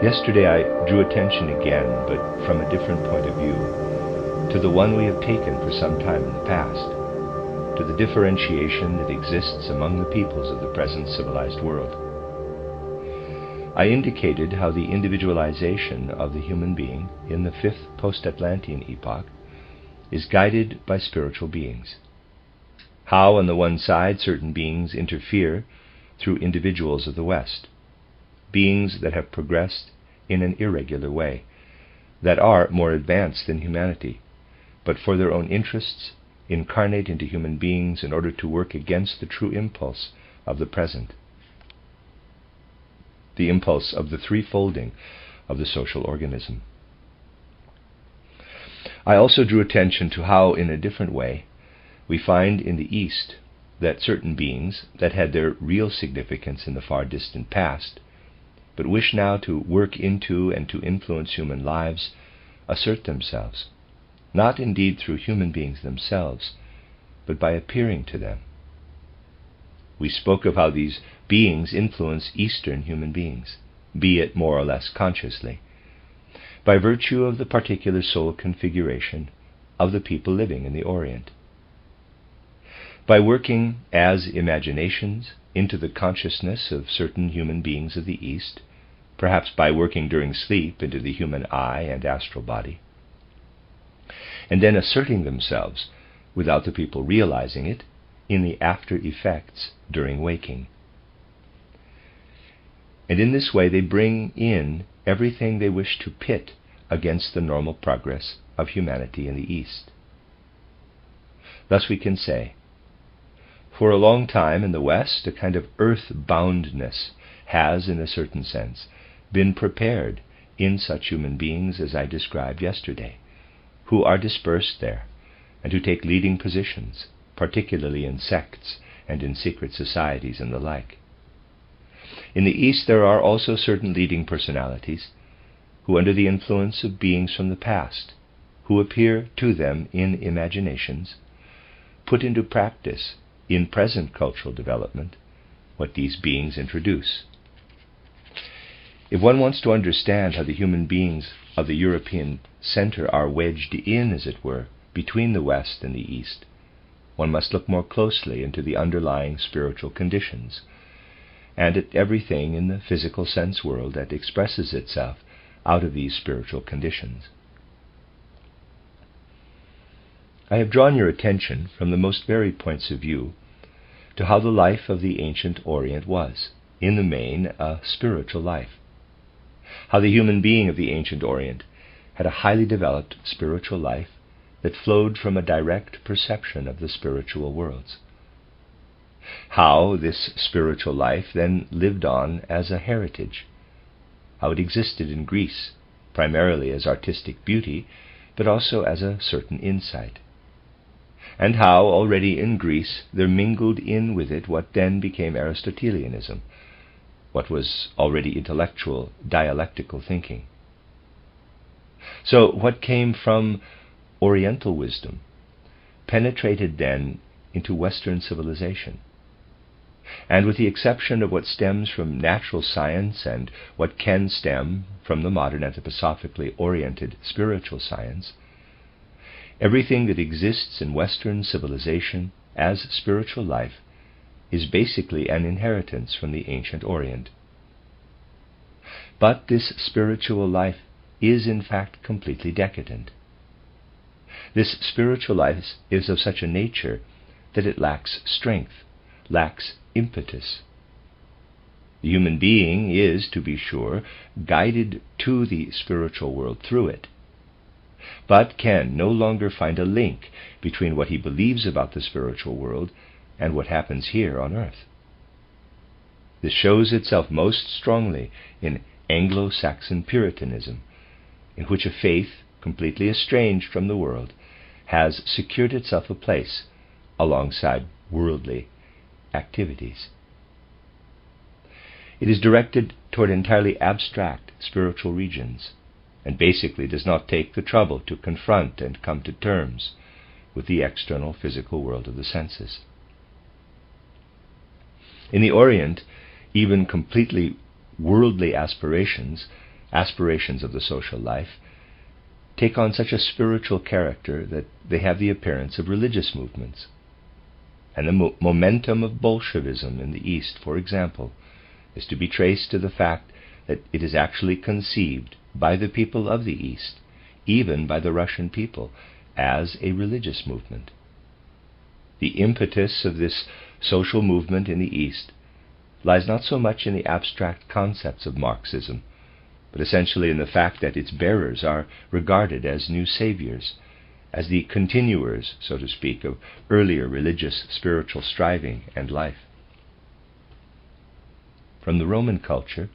Yesterday I drew attention again, but from a different point of view, to the one we have taken for some time in the past, to the differentiation that exists among the peoples of the present civilized world. I indicated how the individualization of the human being in the fifth post-Atlantean epoch is guided by spiritual beings. How, on the one side, certain beings interfere through individuals of the West, beings that have progressed in an irregular way, that are more advanced than humanity, but for their own interests incarnate into human beings in order to work against the true impulse of the present, the impulse of the threefolding of the social organism. I also drew attention to how, in a different way, we find in the East that certain beings that had their real significance in the far distant past, but wish now to work into and to influence human lives, assert themselves, not indeed through human beings themselves, but by appearing to them. We spoke of how these beings influence Eastern human beings, be it more or less consciously, by virtue of the particular soul configuration of the people living in the Orient. By working as imaginations into the consciousness of certain human beings of the East, perhaps by working during sleep into the human eye and astral body, and then asserting themselves, without the people realizing it, in the after effects during waking. And in this way they bring in everything they wish to pit against the normal progress of humanity in the East. Thus we can say, for a long time in the West, a kind of earth-boundness has, in a certain sense, been prepared in such human beings as I described yesterday, who are dispersed there, and who take leading positions, particularly in sects and in secret societies and the like. In the East there are also certain leading personalities who, under the influence of beings from the past, who appear to them in imaginations, put into practice in present cultural development what these beings introduce. If one wants to understand how the human beings of the European center are wedged in, as it were, between the West and the East, one must look more closely into the underlying spiritual conditions, and at everything in the physical sense world that expresses itself out of these spiritual conditions. I have drawn your attention from the most varied points of view to how the life of the ancient Orient was, in the main, a spiritual life. How the human being of the ancient Orient had a highly developed spiritual life that flowed from a direct perception of the spiritual worlds. How this spiritual life then lived on as a heritage. How it existed in Greece, primarily as artistic beauty, but also as a certain insight. And how, already in Greece, there mingled in with it what then became Aristotelianism, what was already intellectual, dialectical thinking. So what came from Oriental wisdom penetrated then into Western civilization, and with the exception of what stems from natural science and what can stem from the modern anthroposophically oriented spiritual science, everything that exists in Western civilization as spiritual life is basically an inheritance from the ancient Orient. But this spiritual life is in fact completely decadent. This spiritual life is of such a nature that it lacks strength, lacks impetus. The human being is, to be sure, guided to the spiritual world through it, but can no longer find a link between what he believes about the spiritual world and what happens here on earth. This shows itself most strongly in Anglo-Saxon Puritanism, in which a faith completely estranged from the world has secured itself a place alongside worldly activities. It is directed toward entirely abstract spiritual regions, and basically does not take the trouble to confront and come to terms with the external physical world of the senses. In the Orient, even completely worldly aspirations aspirations of the social life take on such a spiritual character that they have the appearance of religious movements. And the momentum of Bolshevism in the East, for example, is to be traced to the fact that it is actually conceived by the people of the East, even by the Russian people, as a religious movement. The impetus of this social movement in the East lies not so much in the abstract concepts of Marxism, but essentially in the fact that its bearers are regarded as new saviors, as the continuers, so to speak, of earlier religious spiritual striving and life. From the Roman culture,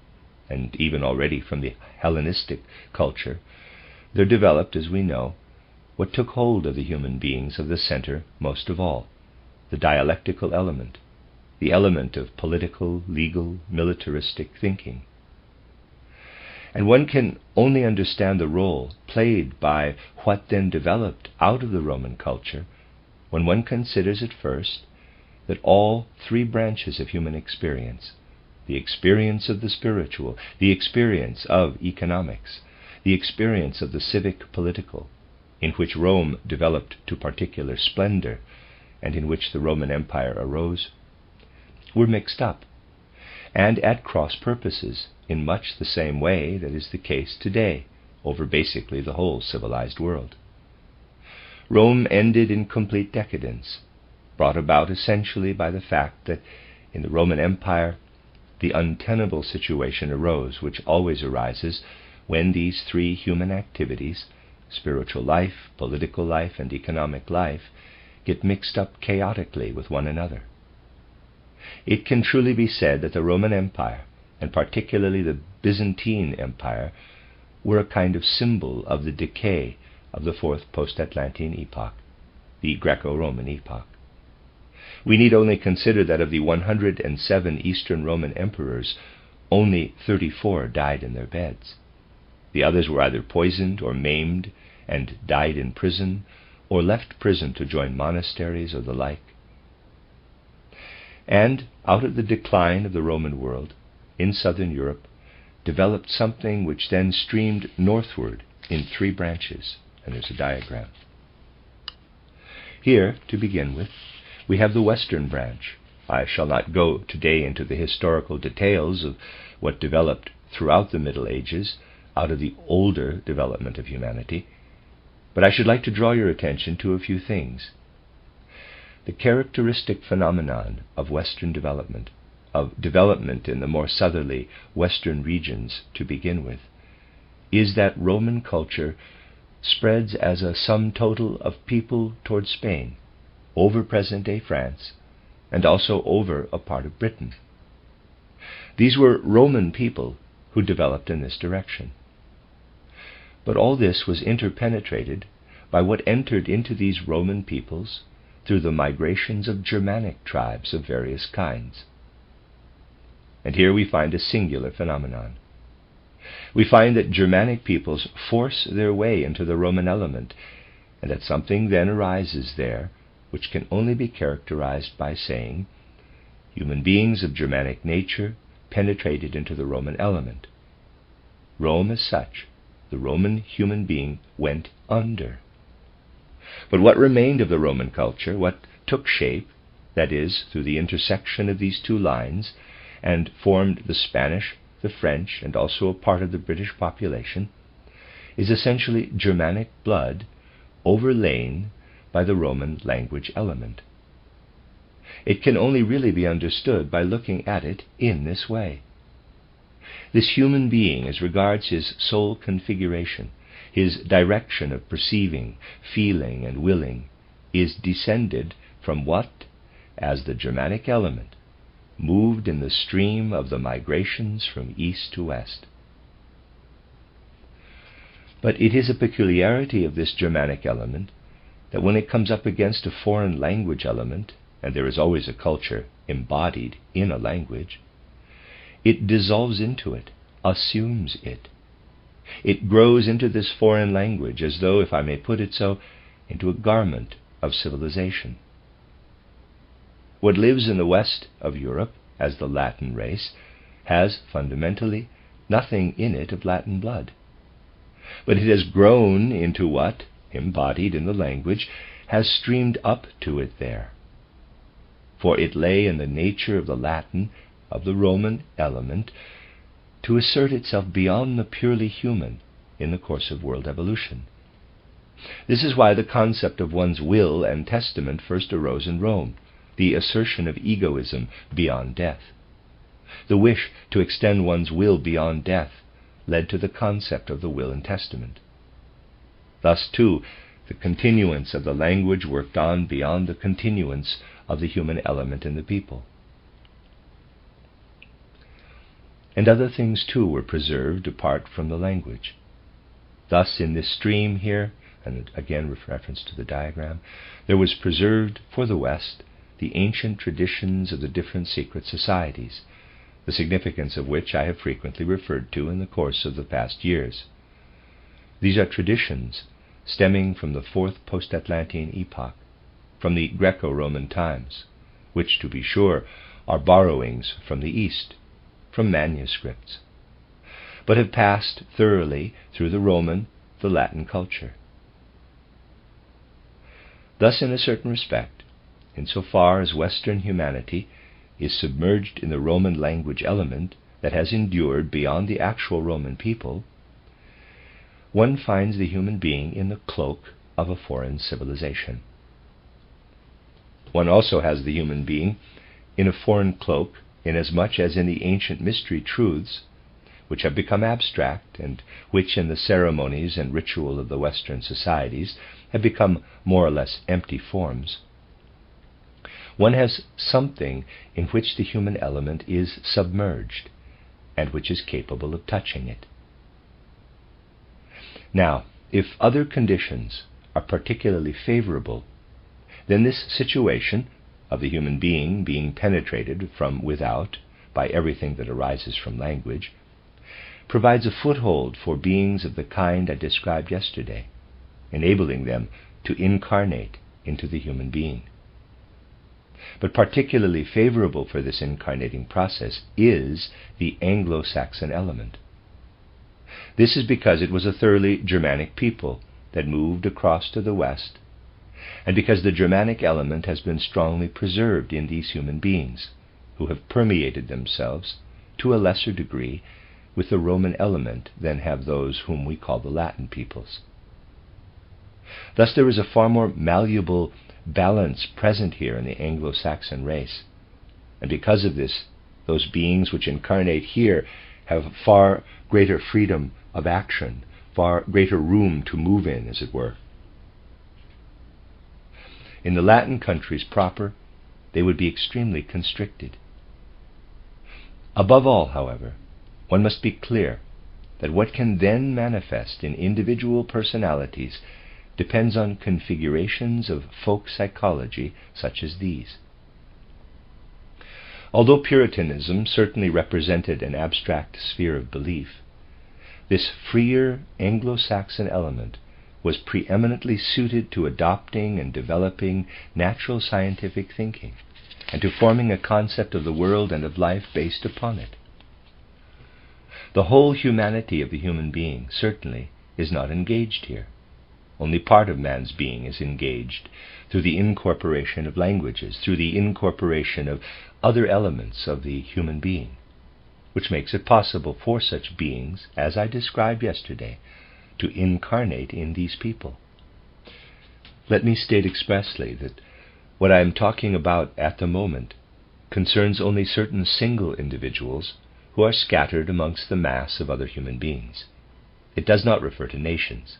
and even already from the Hellenistic culture, there developed, as we know, what took hold of the human beings of the center most of all, the dialectical element, the element of political, legal, militaristic thinking. And one can only understand the role played by what then developed out of the Roman culture when one considers at first that all three branches of human experience, the experience of the spiritual, the experience of economics, the experience of the civic-political, in which Rome developed to particular splendor and in which the Roman Empire arose, were mixed up and at cross purposes in much the same way that is the case today over basically the whole civilized world. Rome ended in complete decadence, brought about essentially by the fact that in the Roman Empire the untenable situation arose which always arises when these three human activities, spiritual life, political life, and economic life, get mixed up chaotically with one another. It can truly be said that the Roman Empire, and particularly the Byzantine Empire, were a kind of symbol of the decay of the fourth post-Atlantean epoch, the Greco-Roman epoch. We need only consider that of the 107 Eastern Roman emperors, only 34 died in their beds. The others were either poisoned or maimed and died in prison, or left prison to join monasteries or the like. And out of the decline of the Roman world, in southern Europe, developed something which then streamed northward in three branches, and there's a diagram. Here, to begin with, we have the western branch. I shall not go today into the historical details of what developed throughout the Middle Ages out of the older development of humanity, but I should like to draw your attention to a few things. The characteristic phenomenon of Western development, of development in the more southerly Western regions to begin with, is that Roman culture spreads as a sum total of people toward Spain, over present-day France, and also over a part of Britain. These were Roman people who developed in this direction. But all this was interpenetrated by what entered into these Roman peoples through the migrations of Germanic tribes of various kinds. And here we find a singular phenomenon. We find that Germanic peoples force their way into the Roman element, and that something then arises there which can only be characterized by saying, human beings of Germanic nature penetrated into the Roman element. Rome as such, the Roman human being, went under. But what remained of the Roman culture, what took shape, that is, through the intersection of these two lines, and formed the Spanish, the French, and also a part of the British population, is essentially Germanic blood overlain by the Roman language element. It can only really be understood by looking at it in this way. This human being, as regards his soul configuration, his direction of perceiving, feeling, and willing, is descended from what, as the Germanic element, moved in the stream of the migrations from east to west. But it is a peculiarity of this Germanic element that when it comes up against a foreign language element, and there is always a culture embodied in a language, it dissolves into it, assumes it. It grows into this foreign language as though, if I may put it so, into a garment of civilization. What lives in the west of Europe as the Latin race has fundamentally nothing in it of Latin blood. But it has grown into what, embodied in the language, has streamed up to it there. For it lay in the nature of the Latin, of the Roman element, to assert itself beyond the purely human in the course of world evolution. This is why the concept of one's will and testament first arose in Rome, the assertion of egoism beyond death. The wish to extend one's will beyond death led to the concept of the will and testament. Thus, too, the continuance of the language worked on beyond the continuance of the human element in the people. And other things, too, were preserved apart from the language. Thus, in this stream here, and again with reference to the diagram, there was preserved for the West the ancient traditions of the different secret societies, the significance of which I have frequently referred to in the course of the past years. These are traditions stemming from the fourth post-Atlantean epoch, from the Greco-Roman times, which, to be sure, are borrowings from the East, from manuscripts, but have passed thoroughly through the Roman, the Latin culture. Thus, in a certain respect, insofar as Western humanity is submerged in the Roman language element that has endured beyond the actual Roman people, one finds the human being in the cloak of a foreign civilization. One also has the human being in a foreign cloak, inasmuch as in the ancient mystery truths, which have become abstract, and which in the ceremonies and ritual of the Western societies have become more or less empty forms, one has something in which the human element is submerged, and which is capable of touching it. Now, if other conditions are particularly favorable, then this situation of the human being penetrated from without by everything that arises from language provides a foothold for beings of the kind I described yesterday, enabling them to incarnate into the human being. But particularly favorable for this incarnating process is the Anglo-Saxon element. This is because it was a thoroughly Germanic people that moved across to the West, and because the Germanic element has been strongly preserved in these human beings, who have permeated themselves, to a lesser degree, with the Roman element than have those whom we call the Latin peoples. Thus there is a far more malleable balance present here in the Anglo-Saxon race, and because of this, those beings which incarnate here have far greater freedom of action, far greater room to move in, as it were. In the Latin countries proper, they would be extremely constricted. Above all, however, one must be clear that what can then manifest in individual personalities depends on configurations of folk psychology such as these. Although Puritanism certainly represented an abstract sphere of belief, this freer Anglo-Saxon element was preeminently suited to adopting and developing natural scientific thinking, and to forming a concept of the world and of life based upon it. The whole humanity of the human being certainly is not engaged here. Only part of man's being is engaged through the incorporation of languages, through the incorporation of other elements of the human being, which makes it possible for such beings, as I described yesterday, to incarnate in these people. Let me state expressly that what I am talking about at the moment concerns only certain single individuals who are scattered amongst the mass of other human beings. It does not refer to nations.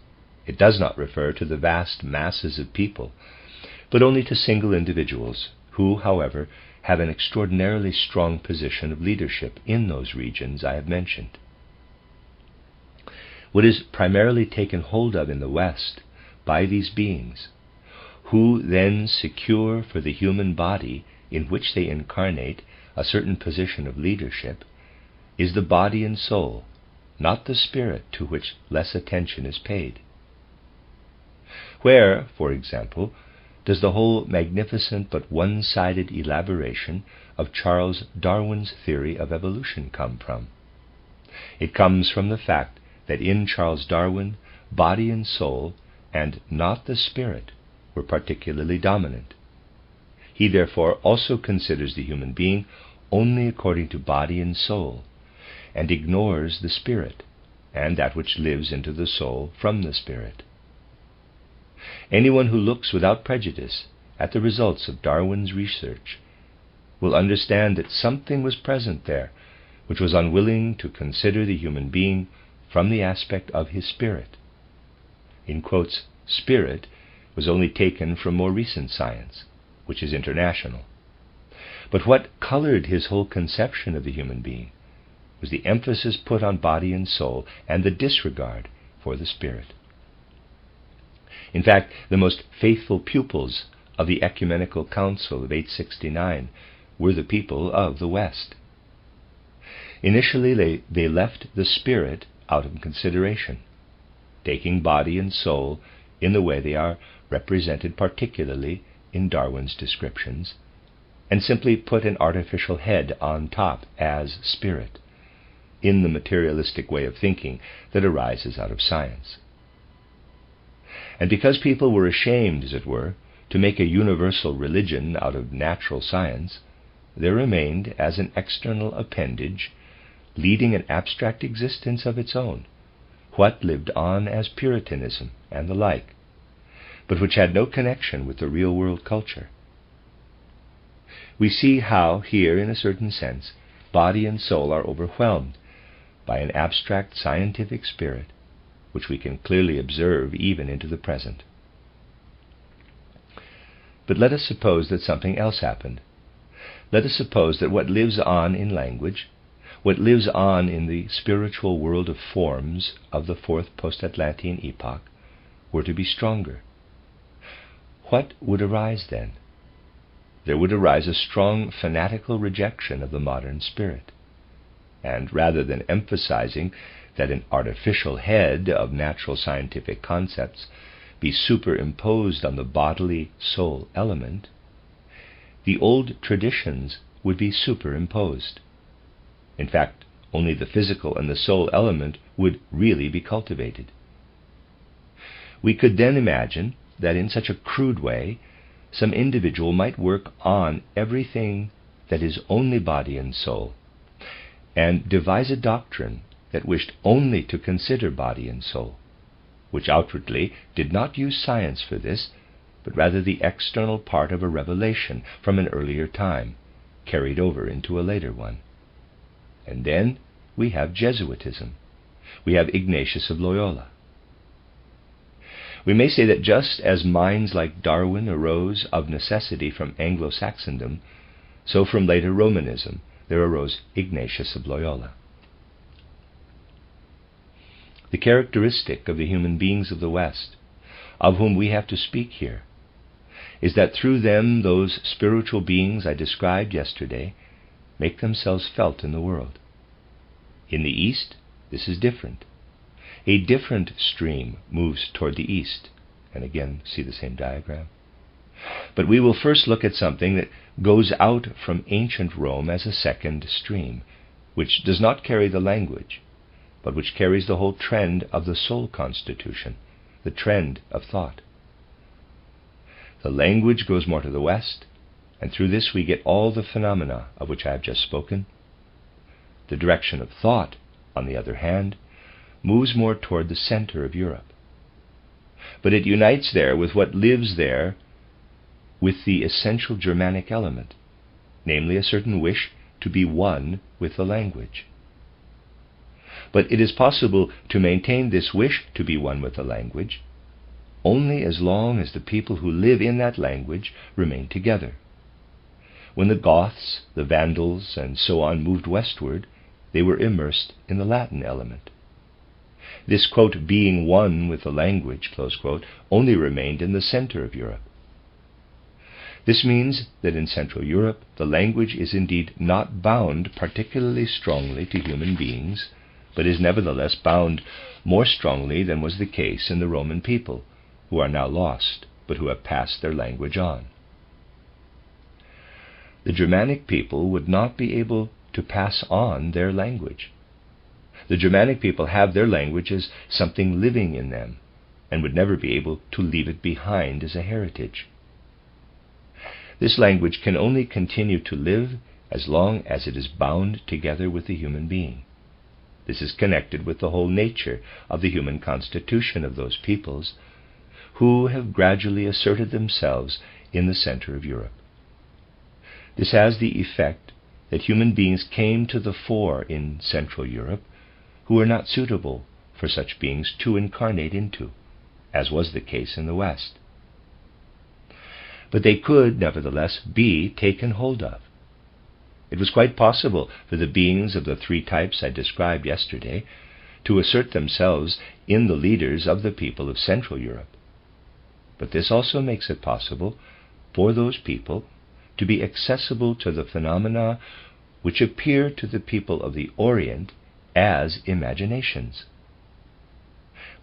It does not refer to the vast masses of people, but only to single individuals who, however, have an extraordinarily strong position of leadership in those regions I have mentioned. What is primarily taken hold of in the West by these beings, who then secure for the human body in which they incarnate a certain position of leadership, is the body and soul, not the spirit, to which less attention is paid. Where, for example, does the whole magnificent but one-sided elaboration of Charles Darwin's theory of evolution come from? It comes from the fact that in Charles Darwin, body and soul, and not the spirit, were particularly dominant. He therefore also considers the human being only according to body and soul, and ignores the spirit, and that which lives into the soul from the spirit. Anyone who looks without prejudice at the results of Darwin's research will understand that something was present there which was unwilling to consider the human being from the aspect of his spirit. In quotes, spirit was only taken from more recent science, which is international. But what colored his whole conception of the human being was the emphasis put on body and soul and the disregard for the spirit. In fact, the most faithful pupils of the Ecumenical Council of 869 were the people of the West. Initially, they left the spirit out of consideration, taking body and soul in the way they are represented particularly in Darwin's descriptions, and simply put an artificial head on top as spirit, in the materialistic way of thinking that arises out of science. And because people were ashamed, as it were, to make a universal religion out of natural science, there remained as an external appendage, leading an abstract existence of its own, what lived on as Puritanism and the like, but which had no connection with the real-world culture. We see how, here, in a certain sense, body and soul are overwhelmed by an abstract scientific spirit, which we can clearly observe even into the present. But let us suppose that something else happened. Let us suppose that what lives on in language, what lives on in the spiritual world of forms of the fourth post-Atlantean epoch, were to be stronger. What would arise then? There would arise a strong fanatical rejection of the modern spirit, and rather than emphasizing that an artificial head of natural scientific concepts be superimposed on the bodily soul element, the old traditions would be superimposed. In fact, only the physical and the soul element would really be cultivated. We could then imagine that in such a crude way, some individual might work on everything that is only body and soul, and devise a doctrine that wished only to consider body and soul, which outwardly did not use science for this, but rather the external part of a revelation from an earlier time, carried over into a later one. And then we have Jesuitism. We have Ignatius of Loyola. We may say that just as minds like Darwin arose of necessity from Anglo-Saxondom, so from later Romanism there arose Ignatius of Loyola. The characteristic of the human beings of the West, of whom we have to speak here, is that through them those spiritual beings I described yesterday make themselves felt in the world. In the East, this is different. A different stream moves toward the East, and again see the same diagram. But we will first look at something that goes out from ancient Rome as a second stream, which does not carry the language, but which carries the whole trend of the soul constitution, the trend of thought. The language goes more to the West, and through this we get all the phenomena of which I have just spoken. The direction of thought, on the other hand, moves more toward the center of Europe. But it unites there with what lives there with the essential Germanic element, namely a certain wish to be one with the language. But it is possible to maintain this wish to be one with the language only as long as the people who live in that language remain together. When the Goths, the Vandals, and so on moved westward, they were immersed in the Latin element. This, quote, being one with the language, close quote, only remained in the center of Europe. This means that in Central Europe the language is indeed not bound particularly strongly to human beings, but is nevertheless bound more strongly than was the case in the Roman people, who are now lost, but who have passed their language on. The Germanic people would not be able to pass on their language. The Germanic people have their language as something living in them, and would never be able to leave it behind as a heritage. This language can only continue to live as long as it is bound together with the human being. This is connected with the whole nature of the human constitution of those peoples who have gradually asserted themselves in the center of Europe. This has the effect that human beings came to the fore in Central Europe who were not suitable for such beings to incarnate into, as was the case in the West. But they could, nevertheless, be taken hold of. It was quite possible for the beings of the three types I described yesterday to assert themselves in the leaders of the people of Central Europe. But this also makes it possible for those people to be accessible to the phenomena which appear to the people of the Orient as imaginations.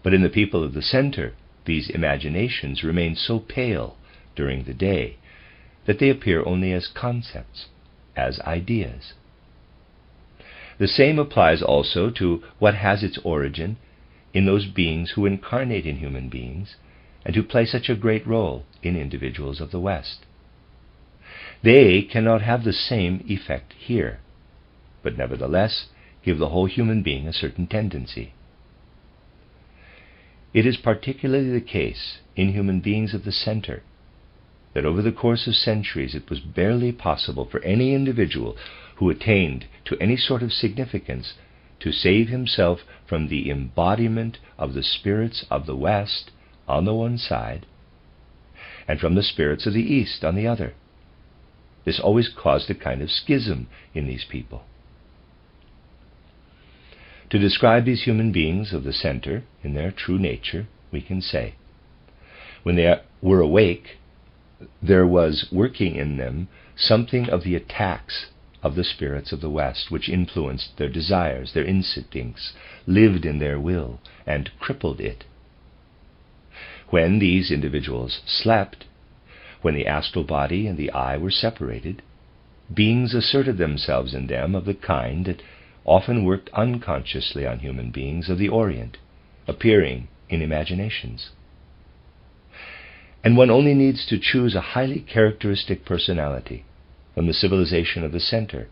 But in the people of the center, these imaginations remain so pale during the day that they appear only as concepts, as ideas. The same applies also to what has its origin in those beings who incarnate in human beings and who play such a great role in individuals of the West. They cannot have the same effect here, but nevertheless give the whole human being a certain tendency. It is particularly the case in human beings of the center that over the course of centuries it was barely possible for any individual who attained to any sort of significance to save himself from the embodiment of the spirits of the West on the one side, and from the spirits of the East on the other. This always caused a kind of schism in these people. To describe these human beings of the center in their true nature, we can say, when they were awake, there was working in them something of the attacks of the spirits of the West, which influenced their desires, their instincts, lived in their will, and crippled it. When these individuals slept, when the astral body and the eye were separated, beings asserted themselves in them of the kind that often worked unconsciously on human beings of the Orient, appearing in imaginations. And one only needs to choose a highly characteristic personality from the civilization of the center,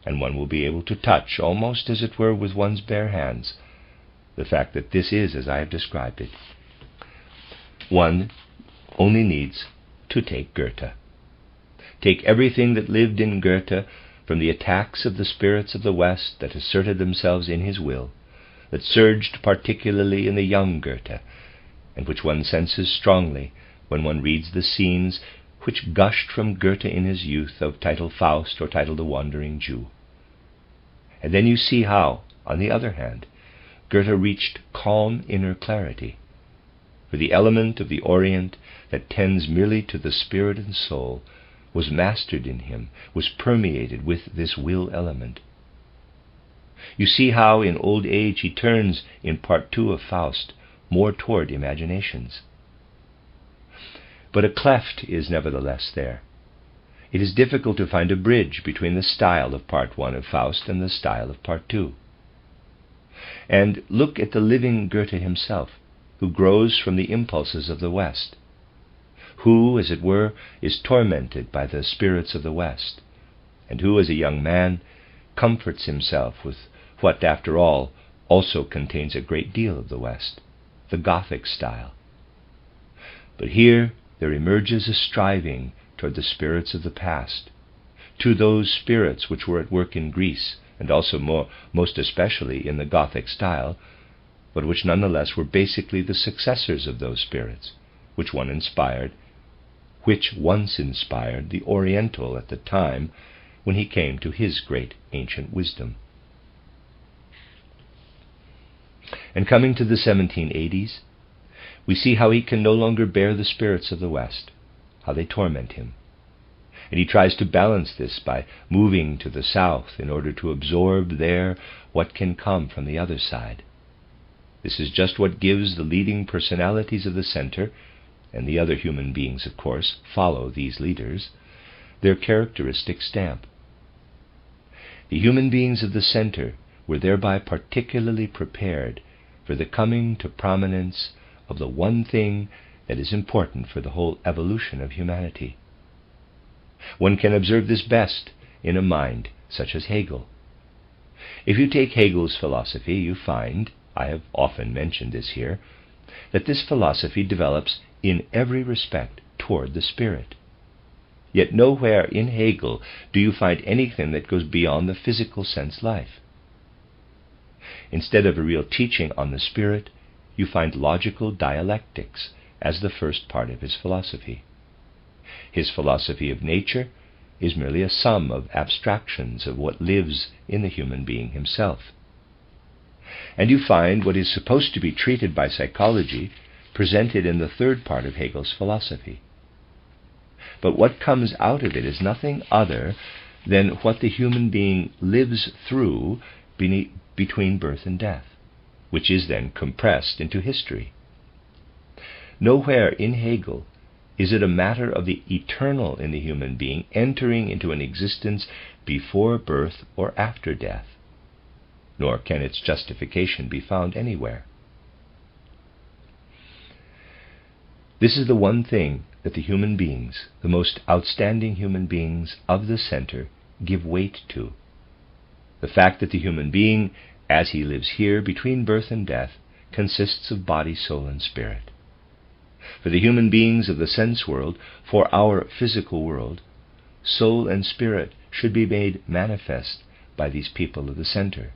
and one will be able to touch, almost as it were with one's bare hands, the fact that this is as I have described it. One only needs to take Goethe. Take everything that lived in Goethe, from the attacks of the spirits of the West that asserted themselves in his will, that surged particularly in the young Goethe, and which one senses strongly when one reads the scenes which gushed from Goethe in his youth of title Faust or title The Wandering Jew. And then you see how, on the other hand, Goethe reached calm inner clarity, for the element of the Orient that tends merely to the spirit and soul was mastered in him, was permeated with this will element. You see how in old age he turns in part 2 of Faust more toward imaginations. But a cleft is nevertheless there. It is difficult to find a bridge between the style of part 1 of Faust and the style of part 2. And look at the living Goethe himself, who grows from the impulses of the West, who, as it were, is tormented by the spirits of the West, and who, as a young man, comforts himself with what, after all, also contains a great deal of the West, the Gothic style. But here there emerges a striving toward the spirits of the past, to those spirits which were at work in Greece, and also most especially in the Gothic style, but which nonetheless were basically the successors of those spirits, which once inspired the Oriental at the time when he came to his great ancient wisdom. And coming to the 1780s, we see how he can no longer bear the spirits of the West, how they torment him. And he tries to balance this by moving to the south in order to absorb there what can come from the other side. This is just what gives the leading personalities of the center, and the other human beings, of course, follow these leaders, their characteristic stamp. The human beings of the center were thereby particularly prepared for the coming to prominence of the one thing that is important for the whole evolution of humanity. One can observe this best in a mind such as Hegel. If you take Hegel's philosophy, you find, I have often mentioned this here, that this philosophy develops in every respect toward the spirit. Yet nowhere in Hegel do you find anything that goes beyond the physical sense life. Instead of a real teaching on the spirit, you find logical dialectics as the first part of his philosophy. His philosophy of nature is merely a sum of abstractions of what lives in the human being himself. And you find what is supposed to be treated by psychology presented in the third part of Hegel's philosophy. But what comes out of it is nothing other than what the human being lives through between birth and death, which is then compressed into history. Nowhere in Hegel is it a matter of the eternal in the human being entering into an existence before birth or after death, nor can its justification be found anywhere. This is the one thing that the human beings, the most outstanding human beings of the center, give weight to. The fact that the human being, as he lives here between birth and death, consists of body, soul, and spirit. For the human beings of the sense world, for our physical world, soul and spirit should be made manifest by these people of the center.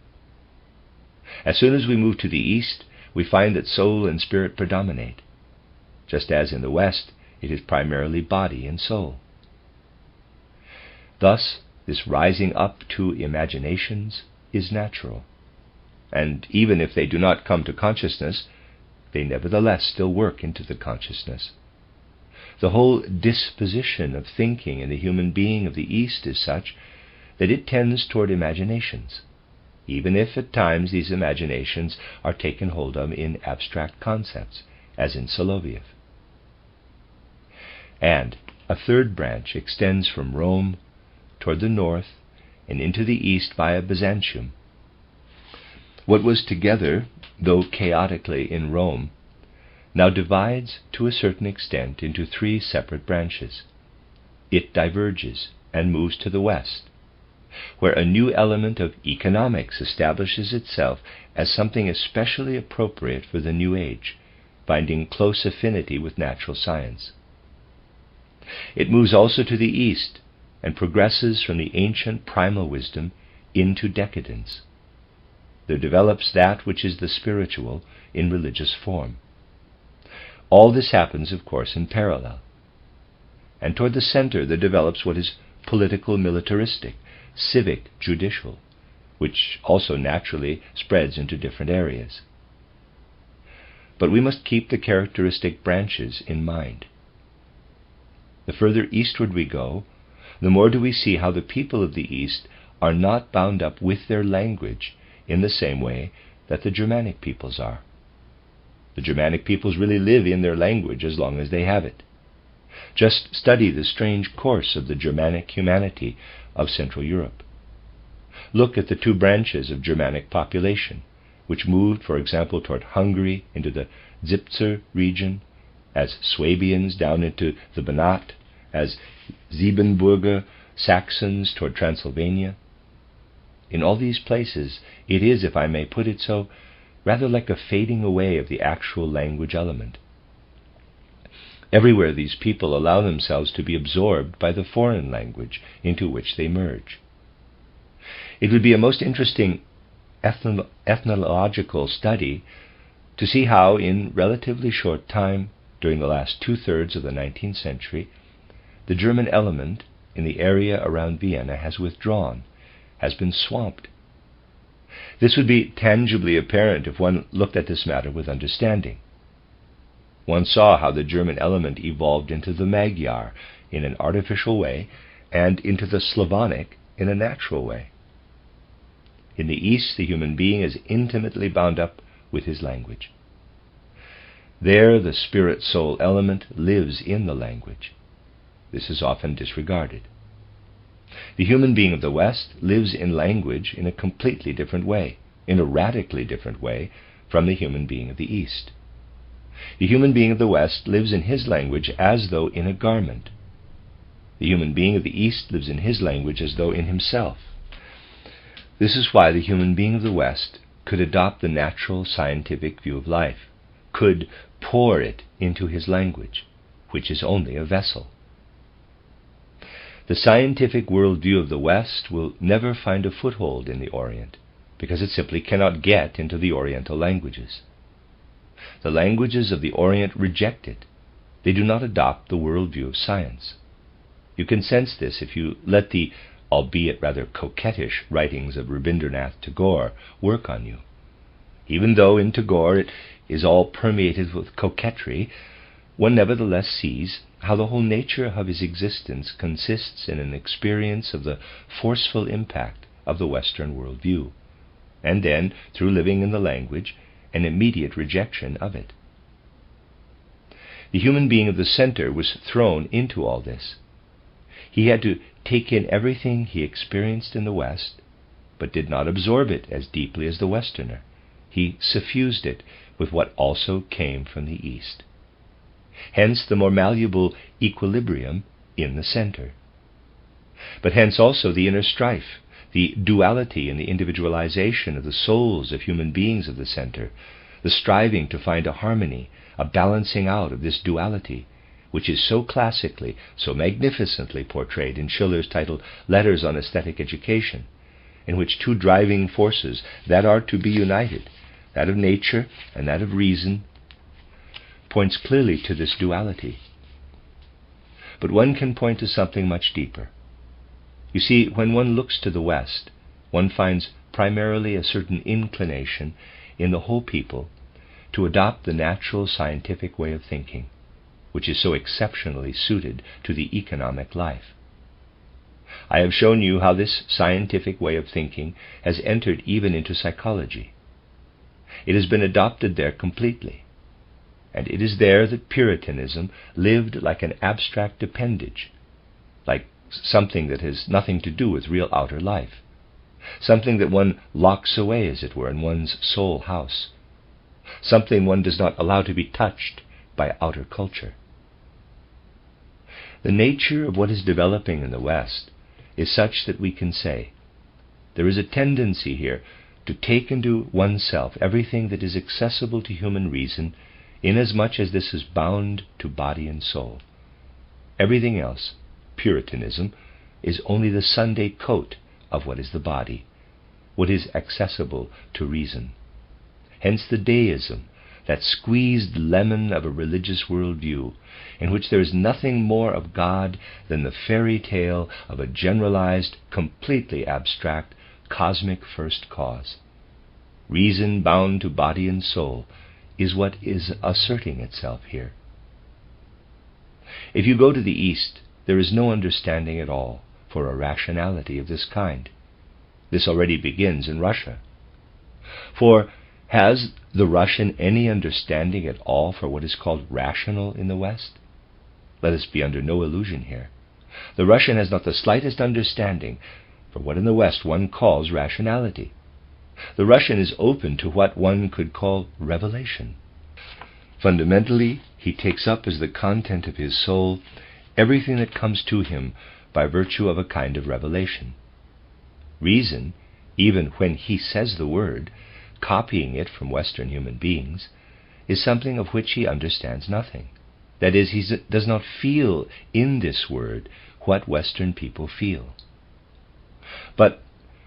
As soon as we move to the east, we find that soul and spirit predominate, just as in the west it is primarily body and soul. Thus, this rising up to imaginations is natural, and even if they do not come to consciousness, they nevertheless still work into the consciousness. The whole disposition of thinking in the human being of the East is such that it tends toward imaginations, even if at times these imaginations are taken hold of in abstract concepts, as in Soloviev. And a third branch extends from Rome toward the north and into the east via Byzantium. What was together, though chaotically, in Rome, now divides to a certain extent into three separate branches. It diverges and moves to the west, where a new element of economics establishes itself as something especially appropriate for the New Age, finding close affinity with natural science. It moves also to the east and progresses from the ancient primal wisdom into decadence. There develops that which is the spiritual in religious form. All this happens, of course, in parallel. And toward the center there develops what is political militaristic, civic judicial, which also naturally spreads into different areas. But we must keep the characteristic branches in mind. The further eastward we go, the more do we see how the people of the East are not bound up with their language in the same way that the Germanic peoples are. The Germanic peoples really live in their language as long as they have it. Just study the strange course of the Germanic humanity of Central Europe. Look at the two branches of Germanic population, which moved, for example, toward Hungary into the Zipzer region, as Swabians down into the Banat, as Siebenbürger Saxons toward Transylvania. In all these places, it is, if I may put it so, rather like a fading away of the actual language element. Everywhere these people allow themselves to be absorbed by the foreign language into which they merge. It would be a most interesting ethnological study to see how, in relatively short time, during the last two-thirds of the 19th century, the German element in the area around Vienna has withdrawn, has been swamped. This would be tangibly apparent if one looked at this matter with understanding. One saw how the German element evolved into the Magyar in an artificial way and into the Slavonic in a natural way. In the East, the human being is intimately bound up with his language. There, the spirit-soul element lives in the language. This is often disregarded. The human being of the West lives in language in a completely different way, in a radically different way from the human being of the East. The human being of the West lives in his language as though in a garment. The human being of the East lives in his language as though in himself. This is why the human being of the West could adopt the natural scientific view of life, could pour it into his language, which is only a vessel. The scientific worldview of the West will never find a foothold in the Orient, because it simply cannot get into the Oriental languages. The languages of the Orient reject it. They do not adopt the worldview of science. You can sense this if you let the, albeit rather coquettish, writings of Rabindranath Tagore work on you. Even though in Tagore it is all permeated with coquetry, one nevertheless sees how the whole nature of his existence consists in an experience of the forceful impact of the Western worldview, and then, through living in the language, an immediate rejection of it. The human being of the center was thrown into all this. He had to take in everything he experienced in the West, but did not absorb it as deeply as the Westerner. He suffused it with what also came from the East. Hence the more malleable equilibrium in the center. But hence also the inner strife, the duality and the individualization of the souls of human beings of the center, the striving to find a harmony, a balancing out of this duality, which is so classically, so magnificently portrayed in Schiller's title Letters on Aesthetic Education, in which two driving forces that are to be united, that of nature and that of reason, points clearly to this duality. But one can point to something much deeper. You see, when one looks to the West, one finds primarily a certain inclination in the whole people to adopt the natural scientific way of thinking, which is so exceptionally suited to the economic life. I have shown you how this scientific way of thinking has entered even into psychology. It has been adopted there completely, and it is there that Puritanism lived like an abstract appendage, like something that has nothing to do with real outer life, something that one locks away, as it were, in one's soul house, something one does not allow to be touched by outer culture. The nature of what is developing in the West is such that we can say there is a tendency here to take into oneself everything that is accessible to human reason, inasmuch as this is bound to body and soul. Everything else, Puritanism, is only the Sunday coat of what is the body, what is accessible to reason. Hence the deism, that squeezed lemon of a religious worldview, in which there is nothing more of God than the fairy tale of a generalized, completely abstract, cosmic first cause. Reason bound to body and soul is what is asserting itself here. If you go to the East, there is no understanding at all for a rationality of this kind. This already begins in Russia. For has the Russian any understanding at all for what is called rational in the West? Let us be under no illusion here. The Russian has not the slightest understanding for what in the West one calls rationality. The Russian is open to what one could call revelation. Fundamentally, he takes up as the content of his soul everything that comes to him by virtue of a kind of revelation. Reason, even when he says the word, copying it from Western human beings, is something of which he understands nothing. That is, he does not feel in this word what Western people feel. But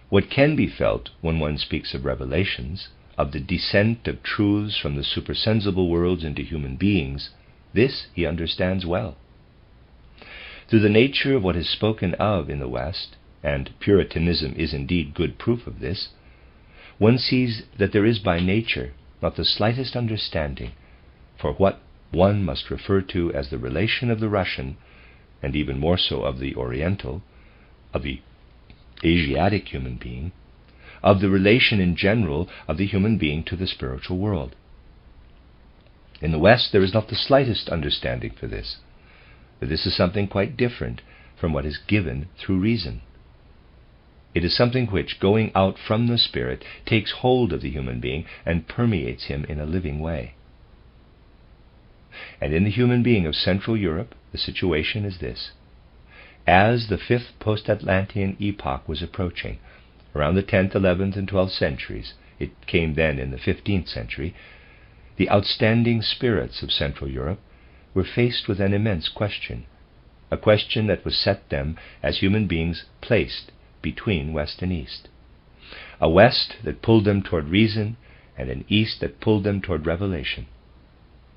what can be felt when one speaks of revelations, of the descent of truths from the supersensible worlds into human beings, this he understands well. Through the nature of what is spoken of in the West, and Puritanism is indeed good proof of this, one sees that there is by nature not the slightest understanding for what one must refer to as the relation of the Russian, and even more so of the Oriental, of the Asiatic human being, of the relation in general of the human being to the spiritual world. In the West there is not the slightest understanding for this, that this is something quite different from what is given through reason, It is something which, going out from the spirit, takes hold of the human being and permeates him in a living way. And in the human being of Central Europe, the situation is this. As the 5th post-Atlantean epoch was approaching, around the 10th, 11th, and 12th centuries, it came then in the 15th century, the outstanding spirits of Central Europe were faced with an immense question, a question that was set them as human beings placed between West and East. A West that pulled them toward reason, and an East that pulled them toward revelation.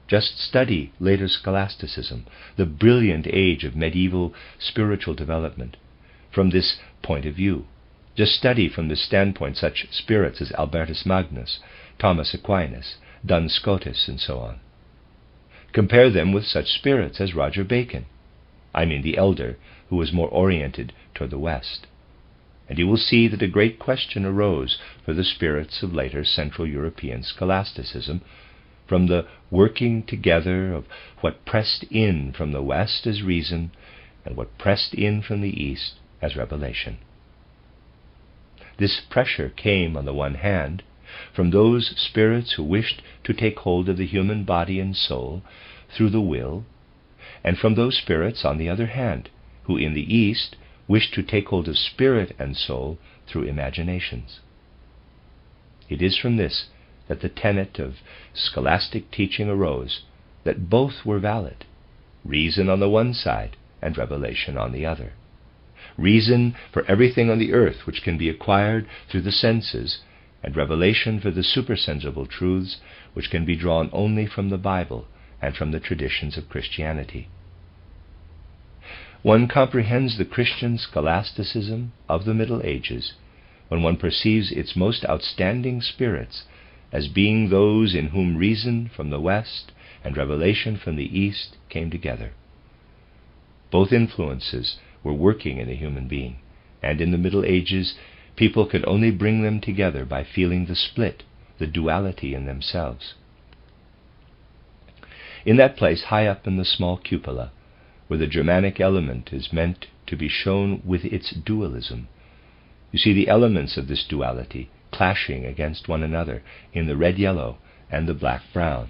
Just study later scholasticism, the brilliant age of medieval spiritual development, from this point of view. Just study from this standpoint such spirits as Albertus Magnus, Thomas Aquinas, Duns Scotus, and so on. Compare them with such spirits as Roger Bacon, the elder, who was more oriented toward the West. And you will see that a great question arose for the spirits of later Central European scholasticism, from the working together of what pressed in from the West as reason and what pressed in from the East as revelation. This pressure came, on the one hand, from those spirits who wished to take hold of the human body and soul through the will, and from those spirits, on the other hand, who in the East wished to take hold of spirit and soul through imaginations. It is from this that the tenet of scholastic teaching arose, that both were valid, reason on the one side and revelation on the other. Reason for everything on the earth which can be acquired through the senses, and revelation for the supersensible truths which can be drawn only from the Bible and from the traditions of Christianity. One comprehends the Christian scholasticism of the Middle Ages when one perceives its most outstanding spirits as being those in whom reason from the West and revelation from the East came together. Both influences were working in a human being, and in the Middle Ages people could only bring them together by feeling the split, the duality in themselves. In that place, high up in the small cupola, where the Germanic element is meant to be shown with its dualism, you see the elements of this duality clashing against one another in the red-yellow and the black-brown,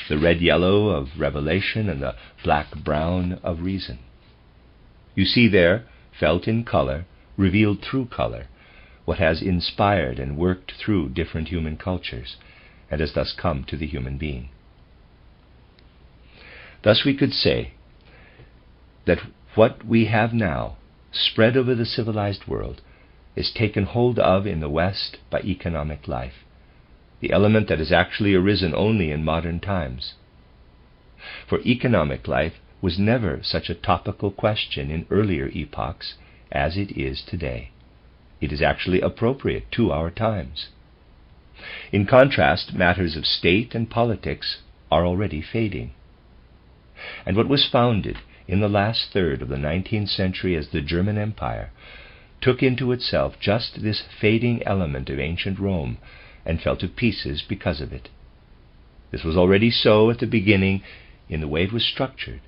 the red-yellow of revelation and the black-brown of reason. You see there, felt in color, revealed through color, what has inspired and worked through different human cultures, and has thus come to the human being. Thus we could say that what we have now spread over the civilized world is taken hold of in the West by economic life, the element that has actually arisen only in modern times. For economic life was never such a topical question in earlier epochs as it is today. It is actually appropriate to our times. In contrast, matters of state and politics are already fading. And what was founded in the last third of the 19th century as the German Empire took into itself just this fading element of ancient Rome and fell to pieces because of it. This was already so at the beginning in the way it was structured,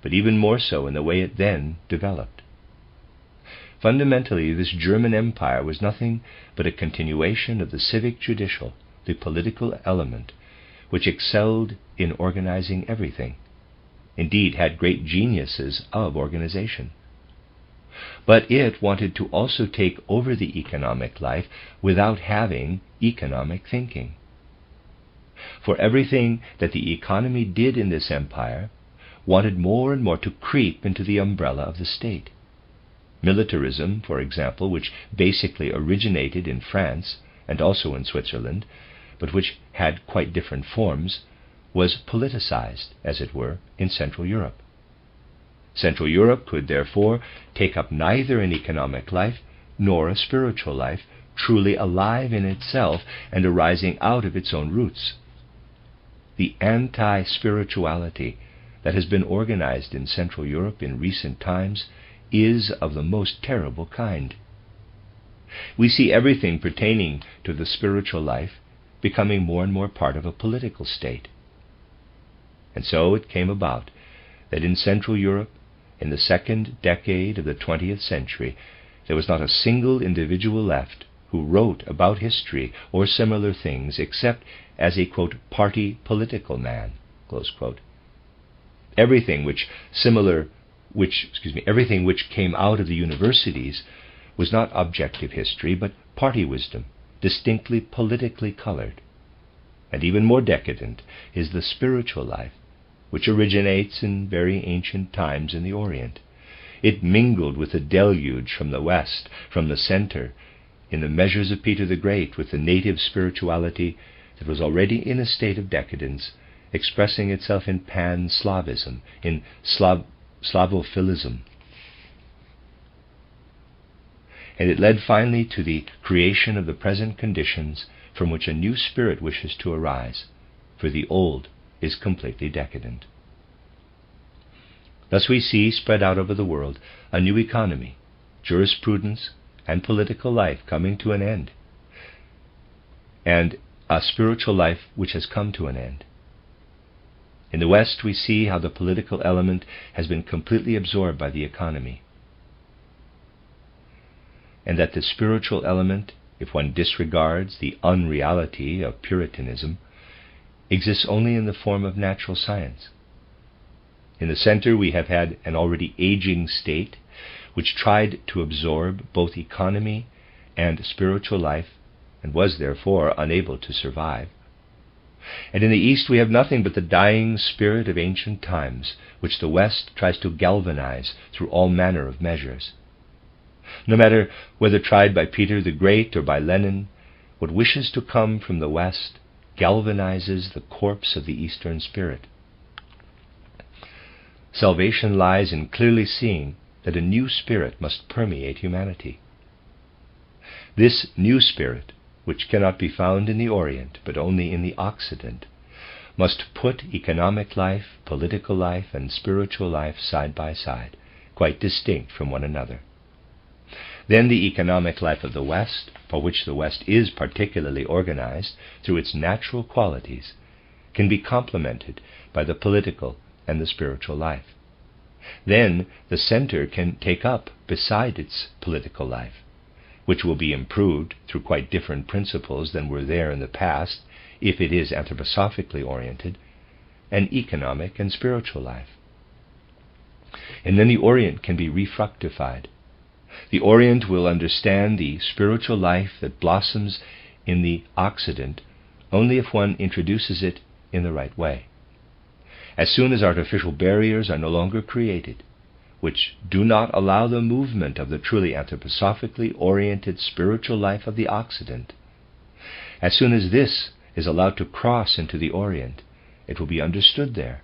but even more so in the way it then developed. Fundamentally, this German Empire was nothing but a continuation of the civic-judicial, the political element, which excelled in organizing everything, indeed had great geniuses of organization. But it wanted to also take over the economic life without having economic thinking. For everything that the economy did in this empire wanted more and more to creep into the umbrella of the state. Militarism, for example, which basically originated in France and also in Switzerland, but which had quite different forms, was politicized, as it were, in Central Europe. Central Europe could therefore take up neither an economic life nor a spiritual life, truly alive in itself and arising out of its own roots. The anti-spirituality that has been organized in Central Europe in recent times is of the most terrible kind. We see everything pertaining to the spiritual life becoming more and more part of a political state. And so it came about that in Central Europe, in the second decade of the 20th century, there was not a single individual left who wrote about history or similar things except as a, quote, party political man, close quote. Everything which came out of the universities was not objective history, but party wisdom, distinctly politically colored. And even more decadent is the spiritual life, which originates in very ancient times in the Orient. It mingled with the deluge from the West, from the center, in the measures of Peter the Great, with the native spirituality that was already in a state of decadence, expressing itself in pan-Slavism, in Slavophilism. And it led finally to the creation of the present conditions from which a new spirit wishes to arise, for the old is completely decadent. Thus we see spread out over the world a new economy, jurisprudence, and political life coming to an end, and a spiritual life which has come to an end. In the West we see how the political element has been completely absorbed by the economy, and that the spiritual element, if one disregards the unreality of Puritanism, exists only in the form of natural science. In the center we have had an already aging state which tried to absorb both economy and spiritual life and was therefore unable to survive. And in the East we have nothing but the dying spirit of ancient times, which the West tries to galvanize through all manner of measures. No matter whether tried by Peter the Great or by Lenin, what wishes to come from the West galvanizes the corpse of the Eastern spirit. Salvation lies in clearly seeing that a new spirit must permeate humanity. This new spirit, which cannot be found in the Orient but only in the Occident, must put economic life, political life, and spiritual life side by side, quite distinct from one another. Then the economic life of the West, for which the West is particularly organized through its natural qualities, can be complemented by the political and the spiritual life. Then the center can take up, beside its political life, which will be improved through quite different principles than were there in the past, if it is anthroposophically oriented, an economic and spiritual life. And then the Orient can be refructified. The Orient will understand the spiritual life that blossoms in the Occident only if one introduces it in the right way. As soon as artificial barriers are no longer created, which do not allow the movement of the truly anthroposophically oriented spiritual life of the Occident, as soon as this is allowed to cross into the Orient, it will be understood there,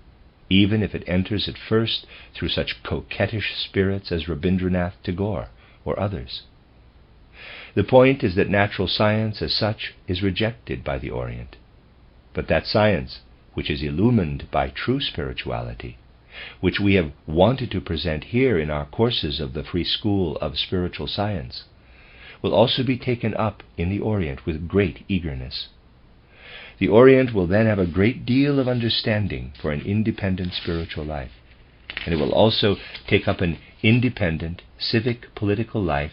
even if it enters at first through such coquettish spirits as Rabindranath Tagore or others. The point is that natural science as such is rejected by the Orient, but that science which is illumined by true spirituality, which we have wanted to present here in our courses of the Free School of Spiritual Science, will also be taken up in the Orient with great eagerness. The Orient will then have a great deal of understanding for an independent spiritual life, and it will also take up an independent civic political life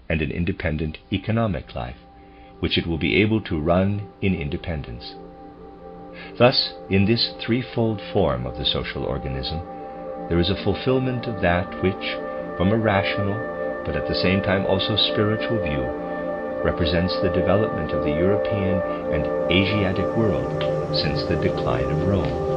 and an independent economic life, which it will be able to run in independence. Thus, in this threefold form of the social organism, there is a fulfillment of that which, from a rational, but at the same time also spiritual view, represents the development of the European and Asiatic world since the decline of Rome.